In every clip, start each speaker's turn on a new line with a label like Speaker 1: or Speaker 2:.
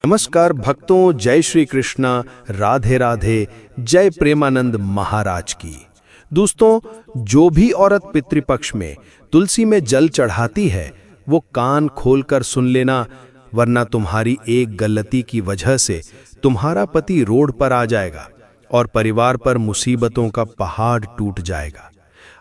Speaker 1: नमस्कार भक्तों, जय श्री कृष्णा, राधे राधे, जय प्रेमानंद महाराज की। दोस्तों, जो भी औरत पितृपक्ष में तुलसी में जल चढ़ाती है वो कान खोलकर सुन लेना, वरना तुम्हारी एक गलती की वजह से तुम्हारा पति रोड पर आ जाएगा और परिवार पर मुसीबतों का पहाड़ टूट जाएगा।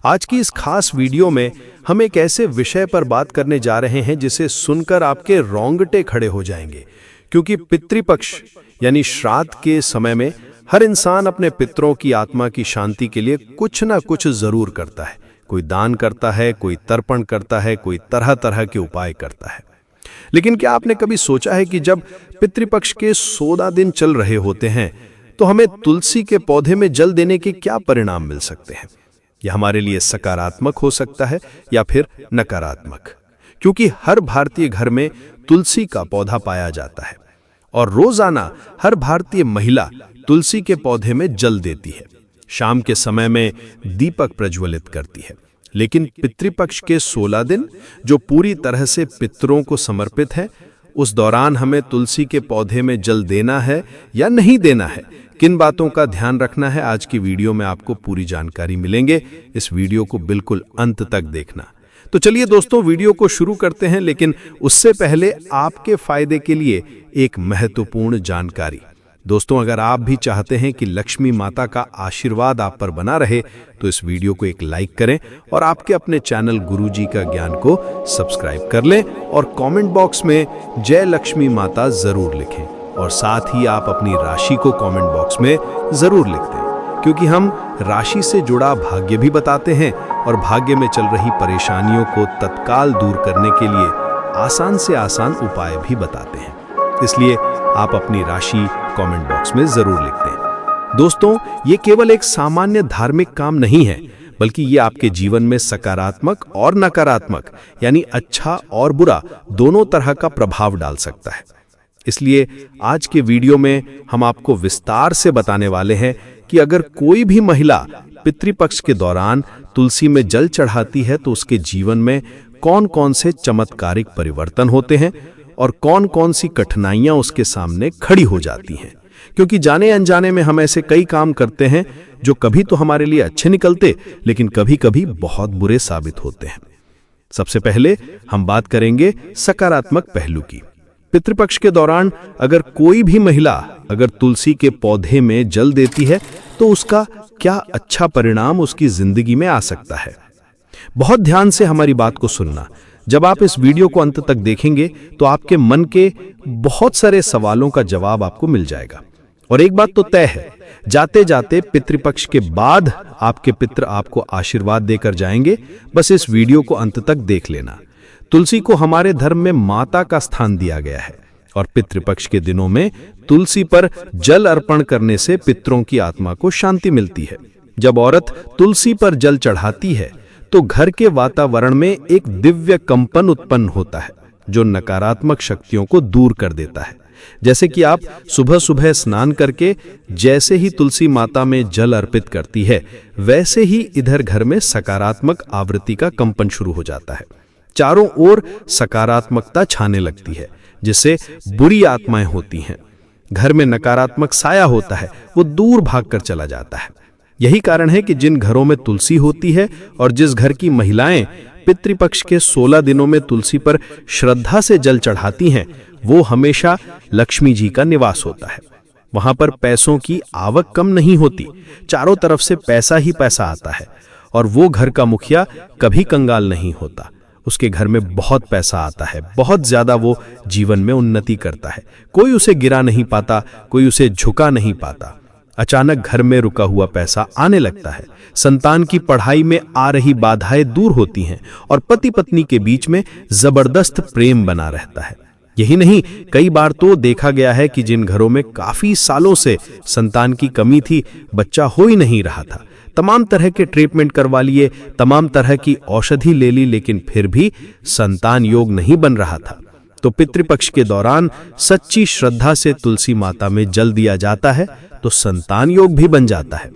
Speaker 1: आज की इस खास वीडियो में हम एक ऐसे विषय पर बात करने जा रहे हैं जिसे सुनकर आपके रोंगटे खड़े हो जाएंगे, क्योंकि पितृपक्ष यानी श्राद्ध के समय में हर इंसान अपने पितरों की आत्मा की शांति के लिए कुछ ना कुछ जरूर करता है। कोई दान करता है, कोई तर्पण करता है, कोई तरह तरह के उपाय करता है। लेकिन क्या आपने कभी सोचा है कि जब पितृपक्ष के 14 दिन चल रहे होते हैं तो हमें तुलसी के पौधे में जल देने के क्या परिणाम मिल सकते हैं? यह हमारे लिए सकारात्मक हो सकता है या फिर नकारात्मक, क्योंकि हर भारतीय घर में तुलसी का पौधा पाया जाता है और रोजाना हर भारतीय महिला तुलसी के पौधे में जल देती है। शाम के समय में दीपक प्रज्वलित करती है। लेकिन पितृपक्ष के 16 दिन जो पूरी तरह से पितरों को समर्पित है, उस दौरान हमें तुलसी के पौधे में जल देना है या नहीं देना है, किन बातों का ध्यान रखना है, आज की वीडियो में आपको पूरी जानकारी मिलेंगे। इस वीडियो को बिल्कुल अंत तक देखना। तो चलिए दोस्तों, वीडियो को शुरू करते हैं, लेकिन उससे पहले आपके फायदे के लिए एक महत्वपूर्ण जानकारी। दोस्तों, अगर आप भी चाहते हैं कि लक्ष्मी माता का आशीर्वाद आप पर बना रहे तो इस वीडियो को एक लाइक करें और आपके अपने चैनल गुरुजी का ज्ञान को सब्सक्राइब कर लें और कमेंट बॉक्स में जय लक्ष्मी माता जरूर लिखें और साथ ही आप अपनी राशि को कमेंट बॉक्स में जरूर लिख दें, क्योंकि हम राशि से जुड़ा भाग्य भी बताते हैं और भाग्य में चल रही परेशानियों को तत्काल दूर करने के लिए आसान से आसान उपाय भी बताते हैं। इसलिए आप अपनी राशि कमेंट बॉक्स में जरूर लिख दें। दोस्तों, ये केवल एक सामान्य धार्मिक काम नहीं है, बल्कि ये आपके जीवन में सकारात्मक और नकारात्मक यानी अच्छा और बुरा दोनों तरह का प्रभाव डाल सकता है। इसलिए आज के वीडियो में हम आपको विस्तार से बताने वाले हैं कि अगर कोई भी महिला पितृपक्ष के दौरान तुलसी में जल चढ़ाती है तो उसके जीवन में कौन कौन से चमत्कारिक परिवर्तन होते हैं और कौन कौन सी कठिनाइयां उसके सामने खड़ी हो जाती हैं। क्योंकि जाने अनजाने में हम ऐसे कई काम करते हैं जो कभी तो हमारे लिए अच्छे निकलते, लेकिन कभी कभी बहुत बुरे साबित होते हैं। सबसे पहले हम बात करेंगे सकारात्मक पहलू की। पितृपक्ष के दौरान अगर कोई भी महिला अगर तुलसी के पौधे में जल देती है तो उसका क्या अच्छा परिणाम उसकी जिंदगी में आ सकता है। बहुत ध्यान से हमारी बात को सुनना। जब आप इस वीडियो को अंत तक देखेंगे तो आपके मन के बहुत सारे सवालों का जवाब आपको मिल जाएगा। और एक बात तो तय है, जाते जाते पितृपक्ष के बाद आपके पितृ आपको आशीर्वाद देकर जाएंगे। बस इस वीडियो को अंत तक देख लेना। तुलसी को हमारे धर्म में माता का स्थान दिया गया है और पितृपक्ष के दिनों में तुलसी पर जल अर्पण करने से पितरों की आत्मा को शांति मिलती है। जब औरत तुलसी पर जल चढ़ाती है तो घर के वातावरण में एक दिव्य कंपन उत्पन्न होता है जो नकारात्मक शक्तियों को दूर कर देता है। जैसे कि आप सुबह सुबह स्नान करके जैसे ही तुलसी माता में जल अर्पित करती है, वैसे ही इधर घर में सकारात्मक आवृत्ति का कंपन शुरू हो जाता है। चारों ओर सकारात्मकता छाने लगती है, जिससे बुरी आत्माएं होती हैं, घर में नकारात्मक साया होता है, वो दूर भागकर चला जाता है। यही कारण है कि जिन घरों में तुलसी होती है और जिस घर की महिलाएं पितृपक्ष के 16 दिनों में तुलसी पर श्रद्धा से जल चढ़ाती हैं, वो हमेशा लक्ष्मी जी का निवास होता है। वहां पर पैसों की आवक कम नहीं होती, चारों तरफ से पैसा ही पैसा आता है और वो घर का मुखिया कभी कंगाल नहीं होता। उसके घर में बहुत पैसा आता है, बहुत ज्यादा वो जीवन में उन्नति करता है। कोई उसे गिरा नहीं पाता, कोई उसे झुका नहीं पाता। अचानक घर में रुका हुआ पैसा आने लगता है। संतान की पढ़ाई में आ रही बाधाएं दूर होती हैं और पति पत्नी के बीच में जबरदस्त प्रेम बना रहता है। यही नहीं, कई बार तो देखा गया है कि जिन घरों में काफी सालों से संतान की कमी थी, बच्चा हो ही नहीं रहा था, तमाम तरह के ट्रीटमेंट करवा लिए, तमाम तरह की औषधि ले ली, लेकिन फिर भी संतान योग नहीं बन रहा था, तो पितृपक्ष के दौरान सच्ची श्रद्धा से तुलसी माता में जल दिया जाता है तो संतान योग भी बन जाता है।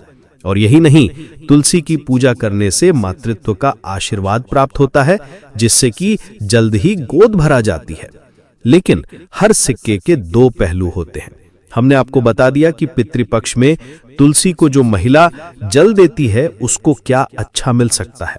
Speaker 1: और यही नहीं, तुलसी की पूजा करने से मातृत्व का आशीर्वाद प्राप्त होता है, जिससे कि जल्द ही गोद भरा जाती है। लेकिन हर सिक्के के दो पहलू होते हैं। हमने आपको बता दिया कि पितृपक्ष में तुलसी को जो महिला जल देती है उसको क्या अच्छा मिल सकता है,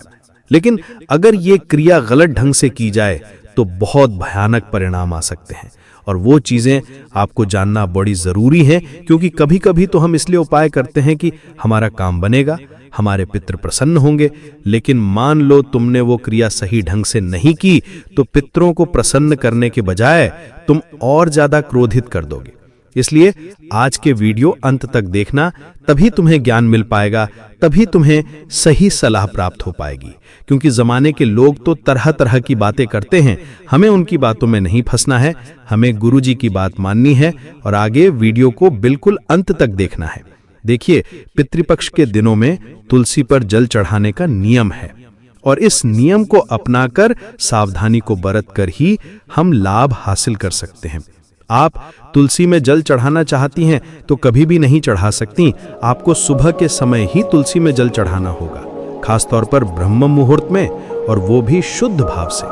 Speaker 1: लेकिन अगर ये क्रिया गलत ढंग से की जाए तो बहुत भयानक परिणाम आ सकते हैं। और वो चीजें आपको जानना बड़ी जरूरी है, क्योंकि कभी कभी तो हम इसलिए उपाय करते हैं कि हमारा काम बनेगा, हमारे पितृ प्रसन्न होंगे, लेकिन मान लो तुमने वो क्रिया सही ढंग से नहीं की तो पितरों को प्रसन्न करने के बजाय तुम और ज्यादा क्रोधित कर दोगे। इसलिए आज के वीडियो अंत तक देखना, तभी तुम्हें ज्ञान मिल पाएगा, तभी तुम्हें सही सलाह प्राप्त हो पाएगी। क्योंकि जमाने के लोग तो तरह तरह की बातें करते हैं, हमें उनकी बातों में नहीं फंसना है, हमें गुरुजी की बात माननी है और आगे वीडियो को बिल्कुल अंत तक देखना है। देखिए, पितृपक्ष के दिनों में तुलसी पर जल चढ़ाने का नियम है और इस नियम को अपनाकर सावधानी को बरत कर ही हम लाभ हासिल कर सकते हैं। आप तुलसी में जल चढ़ाना चाहती हैं तो कभी भी नहीं चढ़ा सकती, आपको सुबह के समय ही तुलसी में जल चढ़ाना होगा, खास तौर पर ब्रह्म मुहूर्त में, और वो भी शुद्ध भाव से।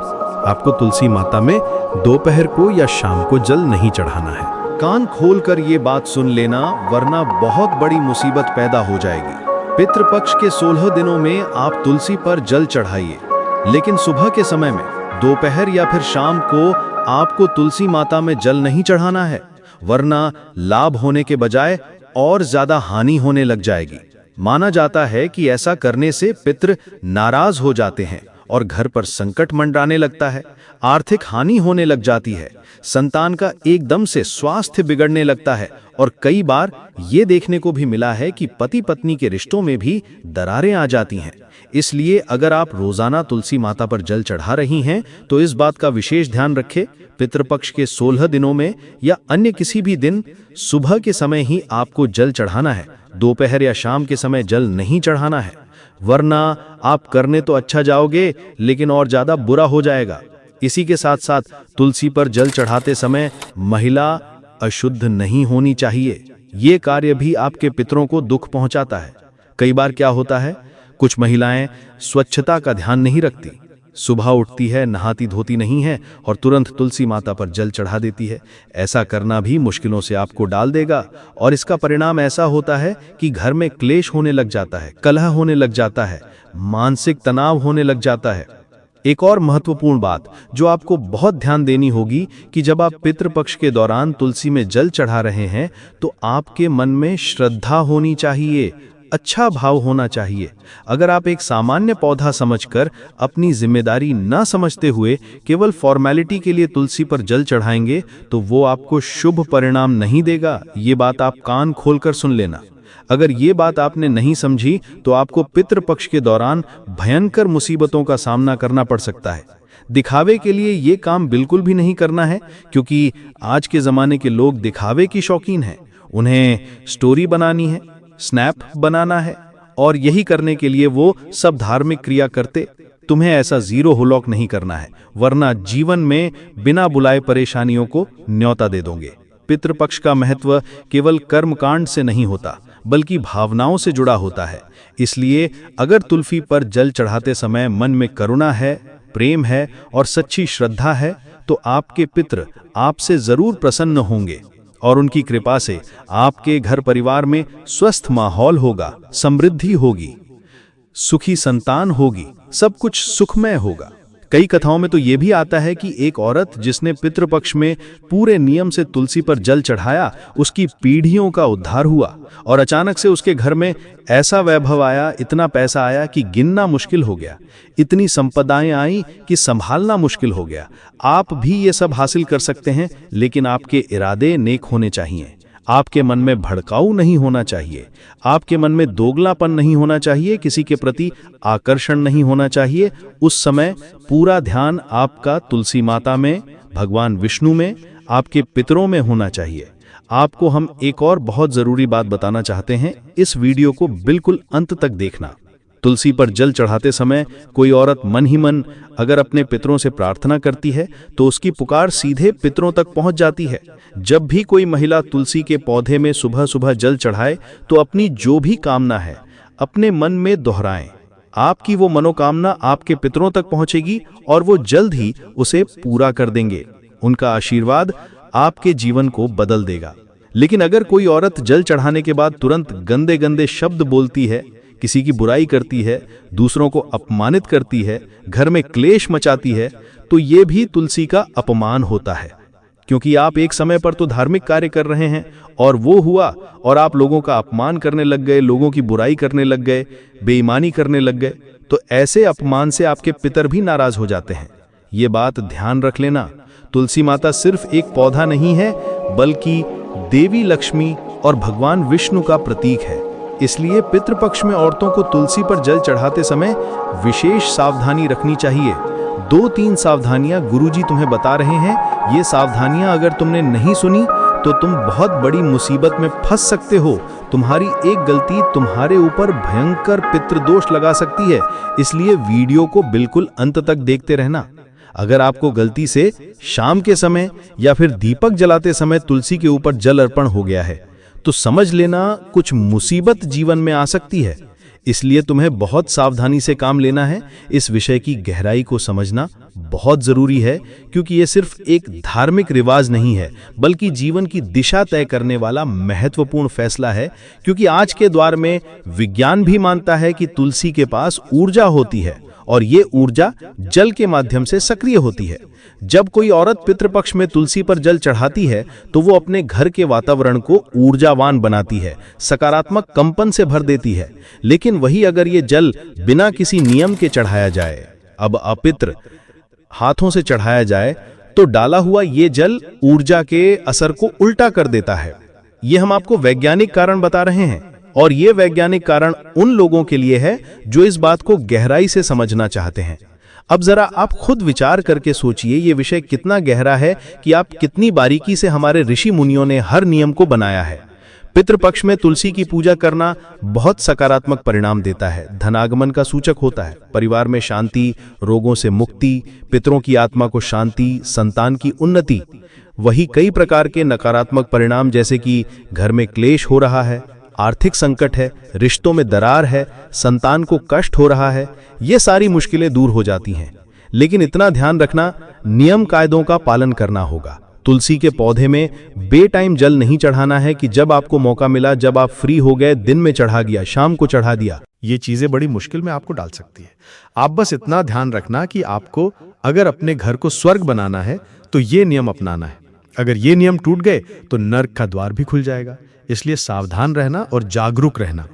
Speaker 1: आपको तुलसी माता में दोपहर को या शाम को जल नहीं चढ़ाना है।
Speaker 2: कान खोलकर ये बात सुन लेना, वरना बहुत बड़ी मुसीबत पैदा हो जाएगी। पितृपक्ष के 16 दिनों में आप तुलसी पर जल चढ़ाइए, लेकिन सुबह के समय में, दोपहर या फिर शाम को आपको तुलसी माता में जल नहीं चढ़ाना है, वरना लाभ होने के बजाय और ज्यादा हानि होने लग जाएगी। माना जाता है कि ऐसा करने से पितृ नाराज हो जाते हैं और घर पर संकट मंडराने लगता है, आर्थिक हानि होने लग जाती है, संतान का एकदम से स्वास्थ्य बिगड़ने लगता है और कई बार ये देखने को भी मिला है कि पति पत्नी के रिश्तों में भी दरारें आ जाती हैं। इसलिए अगर आप रोजाना तुलसी माता पर जल चढ़ा रही हैं तो इस बात का विशेष ध्यान रखें, पितृपक्ष के 16 दिनों में या अन्य किसी भी दिन सुबह के समय ही आपको जल चढ़ाना है, दोपहर या शाम के समय जल नहीं चढ़ाना है, वरना आप करने तो अच्छा जाओगे लेकिन और ज्यादा बुरा हो जाएगा। इसी के साथ साथ तुलसी पर जल चढ़ाते समय महिला अशुद्ध नहीं होनी चाहिए, ये कार्य भी आपके पितरों को दुख पहुंचाता है। कई बार क्या होता है, कुछ महिलाएं स्वच्छता का ध्यान नहीं रखती, सुबह उठती है, नहाती धोती नहीं है और तुरंत तुलसी माता पर जल चढ़ा देती है। ऐसा करना भी मुश्किलों से आपको डाल देगा और इसका परिणाम ऐसा होता है कि घर में क्लेश होने लग जाता है, कलह होने लग जाता है, मानसिक तनाव होने लग जाता है। एक और महत्वपूर्ण बात जो आपको बहुत ध्यान देनी होगी कि जब आप पितृपक्ष के दौरान तुलसी में जल चढ़ा रहे हैं तो आपके मन में श्रद्धा होनी चाहिए, अच्छा भाव होना चाहिए। अगर आप एक सामान्य पौधा समझकर अपनी जिम्मेदारी न समझते हुए केवल फॉर्मेलिटी के लिए तुलसी पर जल चढ़ाएंगे तो वो आपको शुभ परिणाम नहीं देगा। ये बात आप कान खोलकर सुन लेना। अगर ये बात आपने नहीं समझी तो आपको पितृपक्ष के दौरान भयंकर मुसीबतों का सामना करना पड़ सकता है। दिखावे के लिए ये काम बिल्कुल भी नहीं करना है, क्योंकि आज के ज़माने के लोग दिखावे की शौकीन हैं। उन्हें स्टोरी बनानी है, स्नैप बनाना है और यही करने के लिए वो सब धार्मिक क्रिया करते। तुम्हें ऐसा जीरो होलॉक नहीं करना है, वरना जीवन में बिना बुलाए परेशानियों को न्योता दे दोगे। पितृपक्ष का महत्व केवल कर्मकांड से नहीं होता बल्कि भावनाओं से जुड़ा होता है। इसलिए अगर तुलसी पर जल चढ़ाते समय मन में करुणा है, प्रेम है और सच्ची श्रद्धा है तो आपके पितृ आपसे जरूर प्रसन्न होंगे और उनकी कृपा से आपके घर परिवार में स्वस्थ माहौल होगा, समृद्धि होगी, सुखी संतान होगी, सब कुछ सुखमय होगा। कई कथाओं में तो ये भी आता है कि एक औरत जिसने पितृपक्ष में पूरे नियम से तुलसी पर जल चढ़ाया, उसकी पीढ़ियों का उद्धार हुआ और अचानक से उसके घर में ऐसा वैभव आया, इतना पैसा आया कि गिनना मुश्किल हो गया, इतनी संपदाएं आई कि संभालना मुश्किल हो गया। आप भी ये सब हासिल कर सकते हैं, लेकिन आपके इरादे नेक होने चाहिए। आपके मन में भड़काऊ नहीं होना चाहिए, आपके मन में दोगलापन नहीं होना चाहिए, किसी के प्रति आकर्षण नहीं होना चाहिए। उस समय पूरा ध्यान आपका तुलसी माता में, भगवान विष्णु में, आपके पितरों में होना चाहिए। आपको हम एक और बहुत जरूरी बात बताना चाहते हैं, इस वीडियो को बिल्कुल अंत तक देखना। तुलसी पर जल चढ़ाते समय कोई औरत मन ही मन अगर अपने पितरों से प्रार्थना करती है तो उसकी पुकार सीधे पितरों तक पहुंच जाती है। जब भी कोई महिला तुलसी के पौधे में सुबह सुबह जल चढ़ाए तो अपनी जो भी कामना है अपने मन में दोहराएं। आपकी वो मनोकामना आपके पितरों तक पहुंचेगी और वो जल्द ही उसे पूरा कर देंगे। उनका आशीर्वाद आपके जीवन को बदल देगा। लेकिन अगर कोई औरत जल चढ़ाने के बाद तुरंत गंदे गंदे शब्द बोलती है, किसी की बुराई करती है, दूसरों को अपमानित करती है, घर में क्लेश मचाती है, तो ये भी तुलसी का अपमान होता है। क्योंकि आप एक समय पर तो धार्मिक कार्य कर रहे हैं और वो हुआ और आप लोगों का अपमान करने लग गए, लोगों की बुराई करने लग गए, बेईमानी करने लग गए, तो ऐसे अपमान से आपके पितर भी नाराज हो जाते हैं। ये बात ध्यान रख लेना। तुलसी माता सिर्फ एक पौधा नहीं है, बल्कि देवी लक्ष्मी और भगवान विष्णु का प्रतीक है। इसलिए पितृपक्ष में औरतों को तुलसी पर जल चढ़ाते समय विशेष सावधानी रखनी चाहिए। 2-3 सावधानियां गुरुजी तुम्हें बता रहे हैं। ये सावधानियां अगर तुमने नहीं सुनी तो तुम बहुत बड़ी मुसीबत में फंस सकते हो। तुम्हारी एक गलती तुम्हारे ऊपर भयंकर पितृदोष लगा सकती है। इसलिए वीडियो को बिल्कुल अंत तक देखते रहना। अगर आपको गलती से शाम के समय या फिर दीपक जलाते समय तुलसी के ऊपर जल अर्पण हो गया है, तो समझ लेना कुछ मुसीबत जीवन में आ सकती है। इसलिए तुम्हें बहुत सावधानी से काम लेना है। इस विषय की गहराई को समझना बहुत जरूरी है, क्योंकि यह सिर्फ एक धार्मिक रिवाज नहीं है, बल्कि जीवन की दिशा तय करने वाला महत्वपूर्ण फैसला है। क्योंकि आज के दौर में विज्ञान भी मानता है कि तुलसी के पास ऊर्जा होती है और ये ऊर्जा जल के माध्यम से सक्रिय होती है। जब कोई औरत पितृपक्ष में तुलसी पर जल चढ़ाती है तो वो अपने घर के वातावरण को ऊर्जावान बनाती है, सकारात्मक कंपन से भर देती है। लेकिन वही अगर ये जल बिना किसी नियम के चढ़ाया जाए, अब अपित्र हाथों से चढ़ाया जाए, तो डाला हुआ ये जल ऊर्जा के असर को उल्टा कर देता है। ये हम आपको वैज्ञानिक कारण बता रहे हैं, और ये वैज्ञानिक कारण उन लोगों के लिए है जो इस बात को गहराई से समझना चाहते हैं। अब जरा आप खुद विचार करके सोचिए, ये विषय कितना गहरा है कि आप कितनी बारीकी से हमारे ऋषि मुनियों ने हर नियम को बनाया है। पितृपक्ष में तुलसी की पूजा करना बहुत सकारात्मक परिणाम देता है, धनागमन का सूचक होता है, परिवार में शांति, रोगों से मुक्ति, पितरों की आत्मा को शांति, संतान की उन्नति। वही कई प्रकार के नकारात्मक परिणाम, जैसे कि घर में क्लेश हो रहा है, आर्थिक संकट है, रिश्तों में दरार है, संतान को कष्ट हो रहा है, ये सारी मुश्किलें दूर हो जाती हैं। लेकिन इतना ध्यान रखना, नियम कायदों का पालन करना होगा। तुलसी के पौधे में बेटाइम जल नहीं चढ़ाना है कि जब आपको मौका मिला, जब आप फ्री हो गए, दिन में चढ़ा दिया, शाम को चढ़ा दिया।
Speaker 1: ये चीजें बड़ी मुश्किल में आपको डाल सकती है। आप बस इतना ध्यान रखना कि आपको अगर अपने घर को स्वर्ग बनाना है तो ये नियम अपनाना है। अगर ये नियम टूट गए तो नर्क का द्वार भी खुल जाएगा। इसलिए सावधान रहना और जागरूक रहना।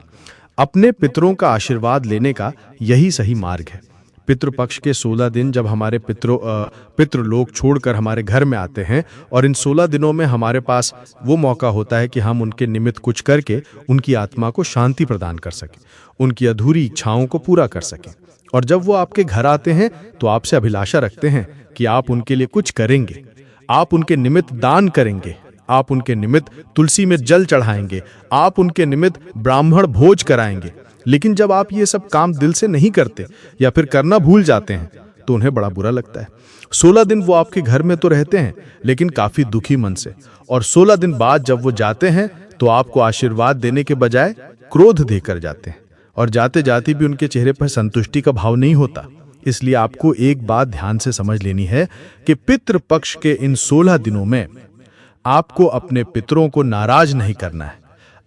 Speaker 1: अपने पितरों का आशीर्वाद लेने का यही सही मार्ग है। पितृपक्ष के 16 दिन जब हमारे पितृ लोग छोड़कर हमारे घर में आते हैं, और इन 16 दिनों में हमारे पास वो मौका होता है कि हम उनके निमित्त कुछ करके उनकी आत्मा को शांति प्रदान कर सकें, उनकी अधूरी इच्छाओं को पूरा कर सकें। और जब वो आपके घर आते हैं तो आपसे अभिलाषा रखते हैं कि आप उनके लिए कुछ करेंगे, आप उनके निमित्त दान करेंगे, आप उनके निमित्त तुलसी में जल चढ़ाएंगे, आप उनके निमित्त ब्राह्मण भोज कराएंगे। लेकिन जब आप ये सब काम दिल से नहीं करते या फिर करना भूल जाते हैं तो उन्हें बड़ा बुरा लगता है। 16 दिन वो आपके घर में तो रहते हैं, लेकिन काफी दुखी मन से। और 16 दिन बाद जब वो जाते हैं तो आपको आशीर्वाद देने के बजाय क्रोध देकर जाते हैं, और जाते जाते भी उनके चेहरे पर संतुष्टि का भाव नहीं होता। इसलिए आपको एक बात ध्यान से समझ लेनी है कि पितृपक्ष के इन 16 दिनों में आपको अपने पितरों को नाराज नहीं करना है।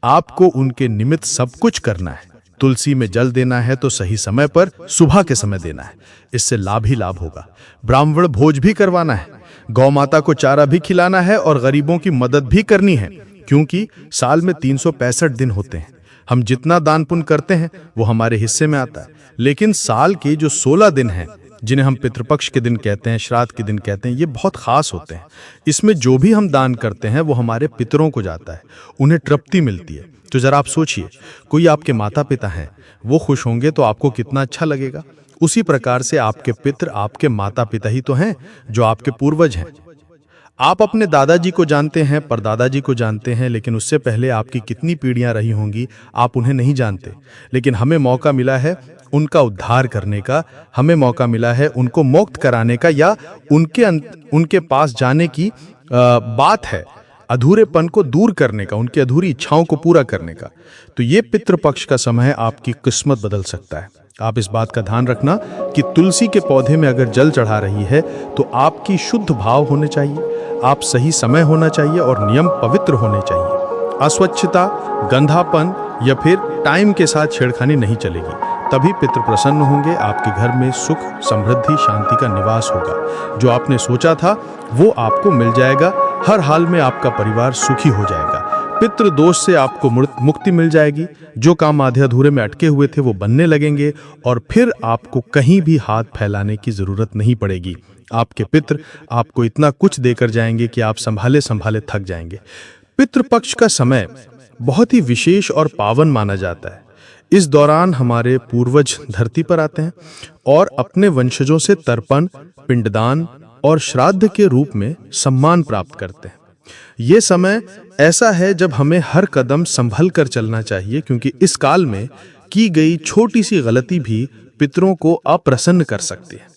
Speaker 1: आपको उनके निमित्त सब कुछ करना है। तुलसी में जल देना है तो सही समय पर, सुबह के समय देना है। इससे लाभ ही लाभ होगा। ब्राह्मण भोज भी करवाना है, गौ माता को चारा भी खिलाना है, और गरीबों की मदद भी करनी है। क्योंकि साल में 365 दिन होते हैं। हम जितना दान पुण्य करते हैं वो हमारे हिस्से में आता है। लेकिन साल के जो 16 दिन हैं, जिन्हें हम पितृपक्ष के दिन कहते हैं, श्राद्ध के दिन कहते हैं, ये बहुत खास होते हैं। इसमें जो भी हम दान करते हैं वो हमारे पितरों को जाता है, उन्हें तृप्ति मिलती है। तो जरा आप सोचिए, कोई आपके माता पिता हैं, वो खुश होंगे तो आपको कितना अच्छा लगेगा। उसी प्रकार से आपके पितृ आपके माता पिता ही तो हैं, जो आपके पूर्वज हैं। आप अपने दादाजी को जानते हैं, परदादाजी को जानते हैं, लेकिन उससे पहले आपकी कितनी पीढ़ियां रही होंगी आप उन्हें नहीं जानते। लेकिन हमें मौका मिला है उनका उद्धार करने का, हमें मौका मिला है उनको मुक्त कराने का, या उनके पास जाने की बात है, अधूरेपन को दूर करने का, उनकी अधूरी इच्छाओं को पूरा करने का। तो ये पितृपक्ष का समय आपकी किस्मत बदल सकता है।
Speaker 3: आप इस बात का ध्यान रखना कि तुलसी के पौधे में अगर जल चढ़ा रही है तो आपकी शुद्ध भाव होने चाहिए, आप सही समय होना चाहिए और नियम पवित्र होने चाहिए। अस्वच्छता, गंधापन या फिर टाइम के साथ छेड़खानी नहीं चलेगी, तभी पितृ प्रसन्न होंगे। आपके घर में सुख, समृद्धि, शांति का निवास होगा। जो आपने सोचा था वो आपको मिल जाएगा। हर हाल में आपका परिवार सुखी हो जाएगा। पितृ दोष से आपको मुक्ति मिल जाएगी। जो काम आधे अधूरे में अटके हुए थे वो बनने लगेंगे और फिर आपको कहीं भी हाथ फैलाने की जरूरत नहीं पड़ेगी। आपके पितृ आपको इतना कुछ देकर जाएंगे कि आप संभाले संभाले थक जाएंगे। पितृपक्ष का समय बहुत ही विशेष और पावन माना जाता है। इस दौरान हमारे पूर्वज धरती पर आते हैं और अपने वंशजों से तर्पण, पिंडदान और श्राद्ध के रूप में सम्मान प्राप्त करते हैं। ये समय ऐसा है जब हमें हर कदम संभल कर चलना चाहिए, क्योंकि इस काल में की गई छोटी सी गलती भी पितरों को अप्रसन्न कर सकती है।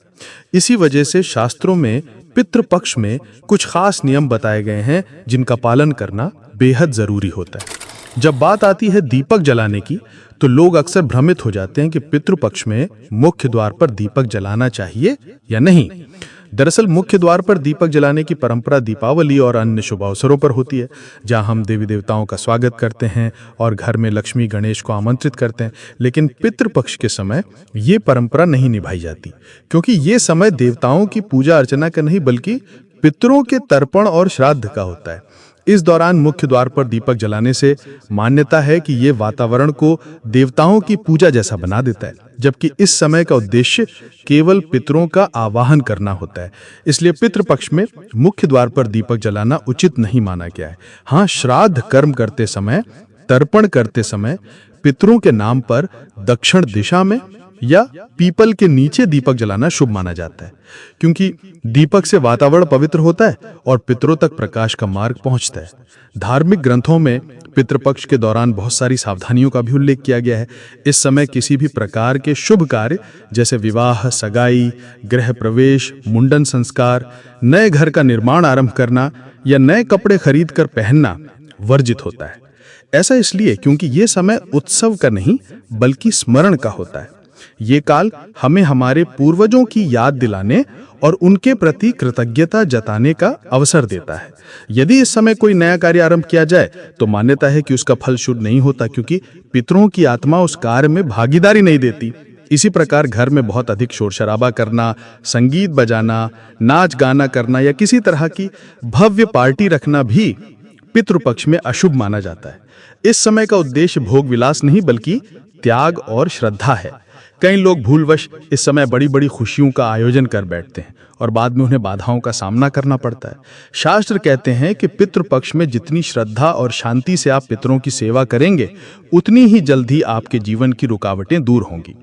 Speaker 3: इसी वजह से शास्त्रों में पितृपक्ष में कुछ खास नियम बताए गए हैं जिनका पालन करना बेहद जरूरी होता है। जब बात आती है दीपक जलाने की, तो लोग अक्सर भ्रमित हो जाते हैं कि पितृपक्ष में मुख्य द्वार पर दीपक जलाना चाहिए या नहीं। दरअसल मुख्य द्वार पर दीपक जलाने की परंपरा दीपावली और अन्य शुभ अवसरों पर होती है, जहां हम देवी देवताओं का स्वागत करते हैं और घर में लक्ष्मी गणेश को आमंत्रित करते हैं। लेकिन पितृपक्ष के समय ये परंपरा नहीं निभाई जाती, क्योंकि ये समय देवताओं की पूजा अर्चना का नहीं बल्कि पितरों के तर्पण और श्राद्ध का होता है। इस दौरान मुख्य द्वार पर दीपक जलाने से मान्यता है कि ये वातावरण को देवताओं की पूजा जैसा बना देता है, जबकि इस समय का उद्देश्य केवल पितरों का आवाहन करना होता है। इसलिए पितृपक्ष में मुख्य द्वार पर दीपक जलाना उचित नहीं माना गया है। हाँ, श्राद्ध कर्म करते समय, तर्पण करते समय पितरों के नाम पर दक्षिण दिशा में या पीपल के नीचे दीपक जलाना शुभ माना जाता है, क्योंकि दीपक से वातावरण पवित्र होता है और पितरों तक प्रकाश का मार्ग पहुंचता है। धार्मिक ग्रंथों में पितृपक्ष के दौरान बहुत सारी सावधानियों का भी उल्लेख किया गया है। इस समय किसी भी प्रकार के शुभ कार्य जैसे विवाह, सगाई, गृह प्रवेश, मुंडन संस्कार, नए घर का निर्माण आरंभ करना या नए कपड़े खरीद कर पहनना वर्जित होता है। ऐसा इसलिए क्योंकि ये समय उत्सव का नहीं बल्कि स्मरण का होता है। ये काल हमें हमारे पूर्वजों की याद दिलाने और उनके प्रति कृतज्ञता जताने का अवसर देता है। यदि इस समय कोई नया कार्य आरंभ किया जाए तो मान्यता है कि उसका फल शुभ नहीं होता, क्योंकि पितरों की आत्मा उस कार्य में भागीदारी नहीं देती। इसी प्रकार घर में बहुत अधिक शोर शराबा करना, संगीत बजाना, नाच गाना करना या किसी तरह की भव्य पार्टी रखना भी पितृपक्ष में अशुभ माना जाता है। इस समय का उद्देश्य भोग विलास नहीं बल्कि त्याग और श्रद्धा है। कई लोग भूलवश इस समय बड़ी बड़ी खुशियों का आयोजन कर बैठते हैं और बाद में उन्हें बाधाओं का सामना करना पड़ता है। शास्त्र कहते हैं कि पितृपक्ष में जितनी श्रद्धा और शांति से आप पितरों की सेवा करेंगे, उतनी ही जल्दी आपके जीवन की रुकावटें दूर होंगी।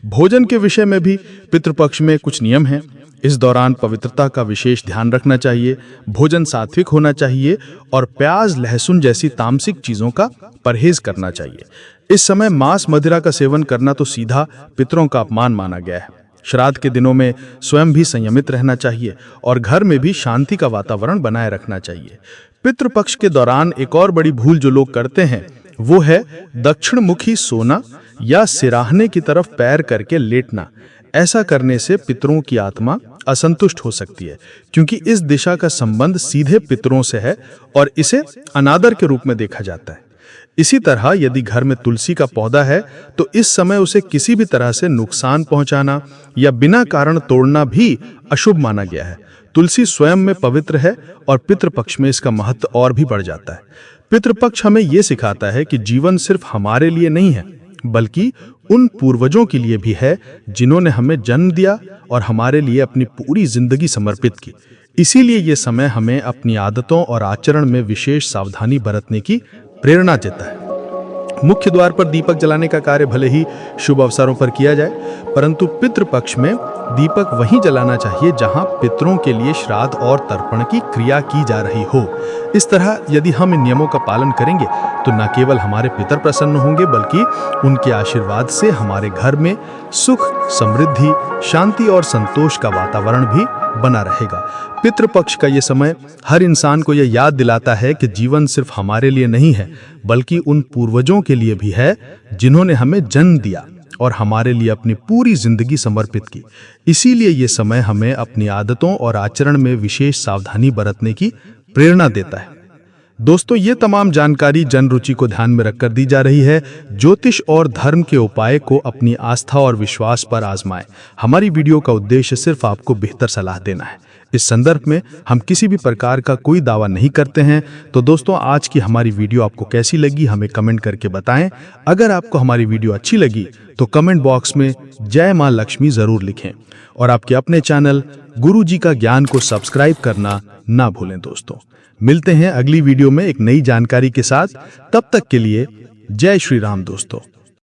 Speaker 3: भोजन के विषय में भी पितृपक्ष में कुछ नियम हैं। इस दौरान पवित्रता का विशेष ध्यान रखना चाहिए। भोजन सात्विक होना चाहिए और प्याज, लहसुन जैसी तामसिक चीजों का परहेज करना चाहिए। इस समय मांस, मदिरा का सेवन करना तो सीधा पितरों का अपमान माना गया है। श्राद्ध के दिनों में स्वयं भी संयमित रहना चाहिए और घर में भी शांति का वातावरण बनाए रखना चाहिए। पितृपक्ष के दौरान एक और बड़ी भूल जो लोग करते हैं वो है दक्षिण मुखी सोना या सिराहने की तरफ पैर करके लेटना। ऐसा करने से पितरों की आत्मा असंतुष्ट हो सकती है, क्योंकि इस दिशा का संबंध सीधे पितरों से है और इसे अनादर के रूप में देखा जाता है। इसी तरह यदि घर में तुलसी का पौधा है तो इस समय उसे किसी भी तरह से नुकसान पहुंचाना या बिना कारण तोड़ना भी अशुभ माना गया है। तुलसी स्वयं में पवित्र है और पितृपक्ष में इसका महत्व और भी बढ़ जाता है। पितृपक्ष हमें यह सिखाता है कि जीवन सिर्फ हमारे लिए नहीं है बल्कि उन पूर्वजों के लिए भी है जिन्होंने हमें जन्म दिया और हमारे लिए अपनी पूरी जिंदगी समर्पित की। इसीलिए ये समय हमें अपनी आदतों और आचरण में विशेष सावधानी बरतने की प्रेरणा देता है। मुख्य द्वार पर दीपक जलाने का कार्य भले ही शुभ अवसरों पर किया जाए, परंतु पितृपक्ष में दीपक वहीं जलाना चाहिए जहां पितरों के लिए श्राद्ध और तर्पण की क्रिया की जा रही हो। इस तरह यदि हम इन नियमों का पालन करेंगे तो न केवल हमारे पितर प्रसन्न होंगे बल्कि उनके आशीर्वाद से हमारे घर में सुख, समृद्धि, शांति और संतोष का वातावरण भी बना रहेगा। पितृपक्ष का ये समय हर इंसान को यह याद दिलाता है कि जीवन सिर्फ हमारे लिए नहीं है बल्कि उन पूर्वजों के लिए भी है जिन्होंने हमें जन्म दिया और हमारे लिए अपनी पूरी जिंदगी समर्पित की। इसीलिए ये समय हमें अपनी आदतों और आचरण में विशेष सावधानी बरतने की प्रेरणा देता है। दोस्तों, ये तमाम जानकारी जन रुचि को ध्यान में रखकर दी जा रही है। ज्योतिष और धर्म के उपाय को अपनी आस्था और विश्वास पर आजमाएं। हमारी वीडियो का उद्देश्य सिर्फ आपको बेहतर सलाह देना है। इस संदर्भ में हम किसी भी प्रकार का कोई दावा नहीं करते हैं। तो दोस्तों, आज की हमारी वीडियो आपको कैसी लगी हमें कमेंट करके बताएं। अगर आपको हमारी वीडियो अच्छी लगी तो कमेंट बॉक्स में जय मां लक्ष्मी जरूर लिखें और आपके अपने चैनल गुरु जी का ज्ञान को सब्सक्राइब करना ना भूलें। दोस्तों, मिलते हैं अगली वीडियो में एक नई जानकारी के साथ। तब तक के लिए जय श्री राम दोस्तों।